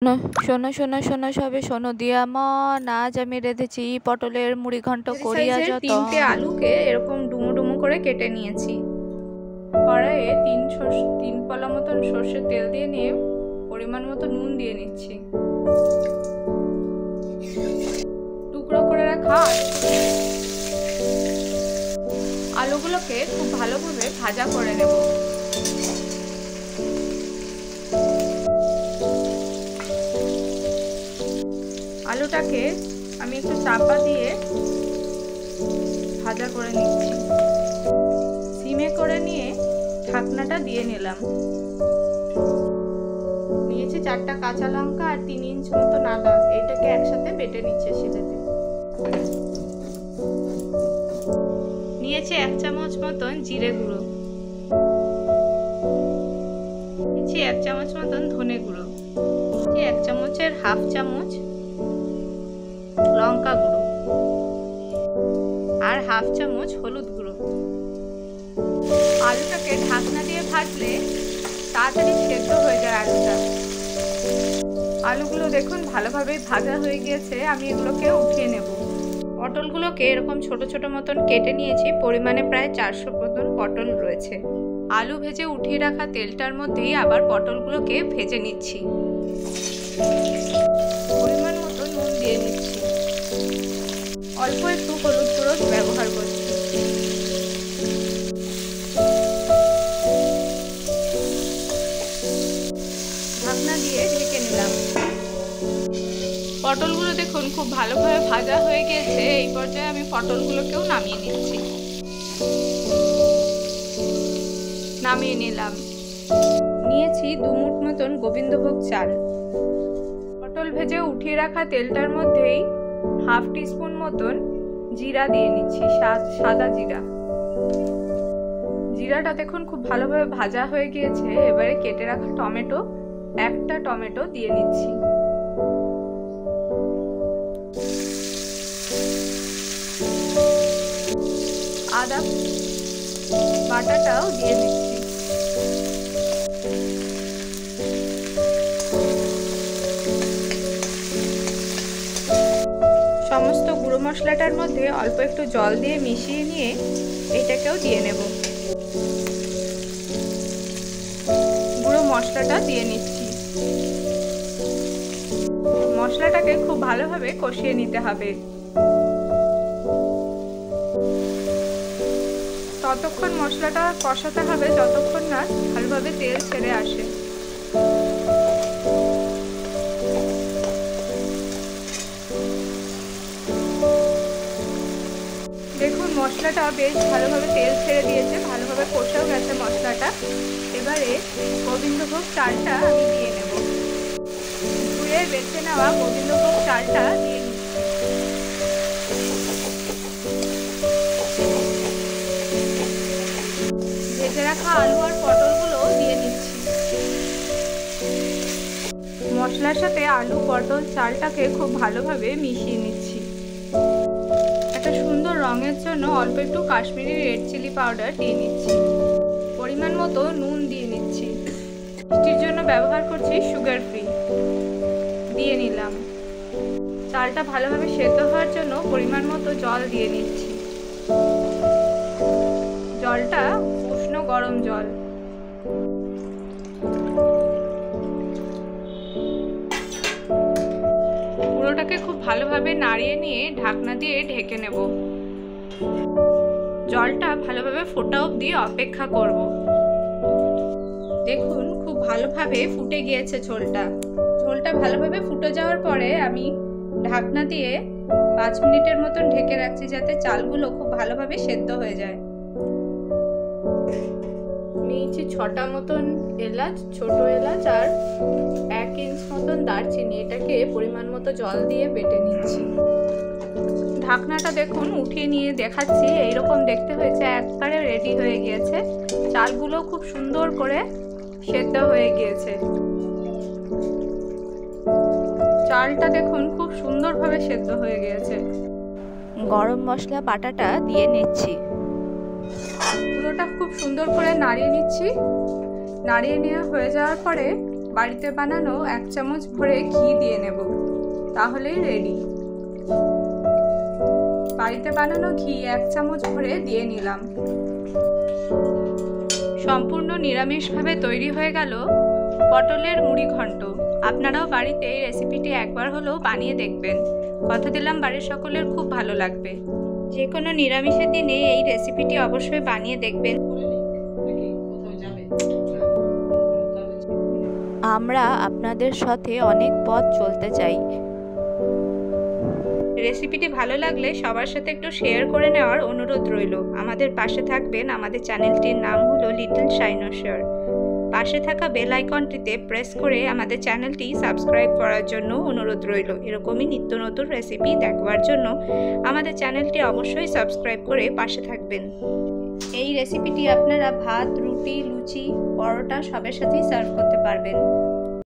শোনো শোনো শোনো শোনো সবে শোনো দিয়া মন, আজ আমি রেঁধেছি পটলের মুড়ি ঘন্ট করিয়া যত। তিনটে আলুকে এরকম ডুমো ডুমো করে কেটে নিয়েছি। কড়াইয়ে তিন পলা মতন সর্ষের তেল দিয়ে নিয়ে পরিমাণ মতো নুন দিয়ে নিচ্ছি। টুকরো করে রাখা আলুগুলোকে খুব ভালোভাবে ভাজা করে নেব। আলুটাকে আমি একটু চাপা দিয়ে ভাজা করে নিচ্ছি। সিমে করে নিয়ে ঢাকনাটা দিয়ে নিলাম। নিয়েছি 4টা কাঁচা লঙ্কা আর 3 ইঞ্চ মতো আদা। এটাকে একসাথে বেটে নিচ্ছে শিলেতে। নিয়েছি 1 চামচ মতন জিরে গুঁড়ো, নিয়েছি 1 চামচ মতন ধনে গুঁড়ো, 1 চামচের হাফ চামচ লঙ্কা গুঁড়ো আর হাফ চামচ হলুদ গুঁড়ো। আলুটাকে ঢাকনা দিয়ে ভাজলে তাড়াতাড়ি সেদ্ধ হয়ে যায় আলুটা। আলুগুলো দেখুন ভালোভাবে ভাজা হয়ে গিয়েছে। আমি এগুলোকে উঠিয়ে নেব। পটলগুলোকে এরকম ছোট ছোট মতন কেটে নিয়েছি। পরিমাণে প্রায় 400 মতন পটল রয়েছে। আলু ভেজে উঠিয়ে রাখা তেলটার মধ্যেই আবার পটলগুলোকে ভেজে নিচ্ছি। পরিমাণ মতো নুন দিয়ে নিচ্ছি। অল্প একটু হলুদ গুঁড়ো ব্যবহার করছি। ঢাকনা দিয়ে ঢেকে নিলাম। পটলগুলো দেখুন খুব ভালোভাবে ভাজা হয়ে গেছে। এই পর্যায়ে আমি পটলগুলোকেও নামিয়ে নিচ্ছি। নামিয়ে নিলাম। নিয়েছি 2 মুঠ মতন গোবিন্দভোগ চাল। পটল ভেজে উঠিয়ে রাখা তেলটার মধ্যেই হাফ টিস্পুন মতন জিরা দিয়ে নিচ্ছি, সাদা জিরা। জিরাটা দেখুন খুব ভালোভাবে ভাজা হয়ে গিয়েছে। এবারে কেটে রাখা টমেটো, 1টা টমেটো দিয়ে নিচ্ছি। আদা বাটাটাও দিয়ে নিচ্ছি। সমস্ত গুঁড়ো মশলাটার মধ্যে অল্প একটু জল দিয়ে মিশিয়ে নিয়ে এটাকেও দিয়ে নেব। গুঁড়ো মশলাটা দিয়ে নিচ্ছি। মশলাটাকে খুব ভালোভাবে কষিয়ে নিতে হবে। ততক্ষণ মশলাটা কষাতে হবে যতক্ষণ না ভালোভাবে তেল ছেড়ে আসে। দেখুন মশলাটা বেশ ভালোভাবে তেল ছেড়ে দিয়েছে, ভালোভাবে কষাও গেছে মশলাটা। এবারে গোবিন্দভোগ চালটা আমি দিয়ে নেব। ধুয়ে বেছে নেওয়া গোবিন্দভোগ চালটা দিয়ে নিচ্ছি। ভেজে রাখা আলু আর পটলগুলো দিয়ে নিচ্ছি। মশলার সাথে আলু, পটল, চালটাকে খুব ভালোভাবে মিশিয়ে নিচ্ছি। একটা সুন্দর রঙের জন্য অল্প একটু কাশ্মীরি রেড চিলি পাউডার দিয়ে নিচ্ছি। পরিমাণ মতো নুন দিয়ে নিচ্ছি। মিষ্টির জন্য ব্যবহার করছি সুগার ফ্রি। দিয়ে নিলাম। চালটা ভালোভাবে সেদ্ধ হওয়ার জন্য পরিমাণ মতো জল দিয়ে নিচ্ছি। জলটা উষ্ণ গরম জল। পুরোটাকে খুব ভালোভাবে নাড়িয়ে নিয়ে ঢাকনা দিয়ে ঢেকে নেব। জলটা ভালোভাবে ফোটা অবধি অপেক্ষা করব। দেখুন খুব ভালোভাবে ফুটে গিয়েছে ঝোলটা। ঝোলটা ভালোভাবে ফুটে যাওয়ার পরে আমি ঢাকনা দিয়ে 5 মিনিটের মতন ঢেকে রাখছি, যাতে চালগুলো খুব ভালোভাবে সেদ্ধ হয়ে যায়। নিয়েছি 6টা মতন এলাচ, ছোট এলাচ আর 1 ইঞ্চ মতন দারচিনি। এটাকে পরিমাণ মতো জল দিয়ে বেটে নিচ্ছি। ঢাকনাটা দেখুন উঠিয়ে নিয়ে দেখাচ্ছি। এইরকম দেখতে হয়েছে, একবারে রেডি হয়ে গিয়েছে। চালগুলো খুব সুন্দর করে সেদ্ধ হয়ে গিয়েছে। চালটা দেখুন খুব সুন্দরভাবে সেদ্ধ হয়ে গিয়েছে। গরম মশলা বাটাটা দিয়ে নিচ্ছি। পুরোটা খুব সুন্দর করে নাড়িয়ে নিচ্ছি। নাড়িয়ে নেওয়া হয়ে যাওয়ার পরে বাড়িতে বানানো 1 চামচ ভরে ঘি দিয়ে নেব, তাহলেই রেডি। বাড়িতে বানানো ঘি 1 চামচ ভরে দিয়ে নিলাম। সম্পূর্ণ নিরামিষভাবে তৈরি হয়ে গেল পটলের মুড়ি ঘন্ট। আপনারাও বাড়িতে এই রেসিপিটি একবার হলেও বানিয়ে দেখবেন। কথা দিলাম বাড়ির সকলের খুব ভালো লাগবে। যে কোনো নিরামিষের দিনে এই রেসিপিটি অবশ্যই বানিয়ে দেখবেন। আমরা আপনাদের সাথে অনেক পথ চলতে চাই। রেসিপিটি ভালো লাগলে সবার সাথে একটু শেয়ার করে নেওয়ার অনুরোধ রইল। আমাদের পাশে থাকবেন। আমাদের চ্যানেলটির নাম হলো লিটল শাইনোসার। পাশে থাকা বেল আইকনটিতে প্রেস করে আমাদের চ্যানেলটি সাবস্ক্রাইব করার জন্য অনুরোধ রইল। এরকমই নিত্য নতুন রেসিপি দেখবার জন্য আমাদের চ্যানেলটি অবশ্যই সাবস্ক্রাইব করে পাশে থাকবেন। এই রেসিপিটি আপনারা ভাত, রুটি, লুচি, পরোটা সবের সাথেই সার্ভ করতে পারবেন।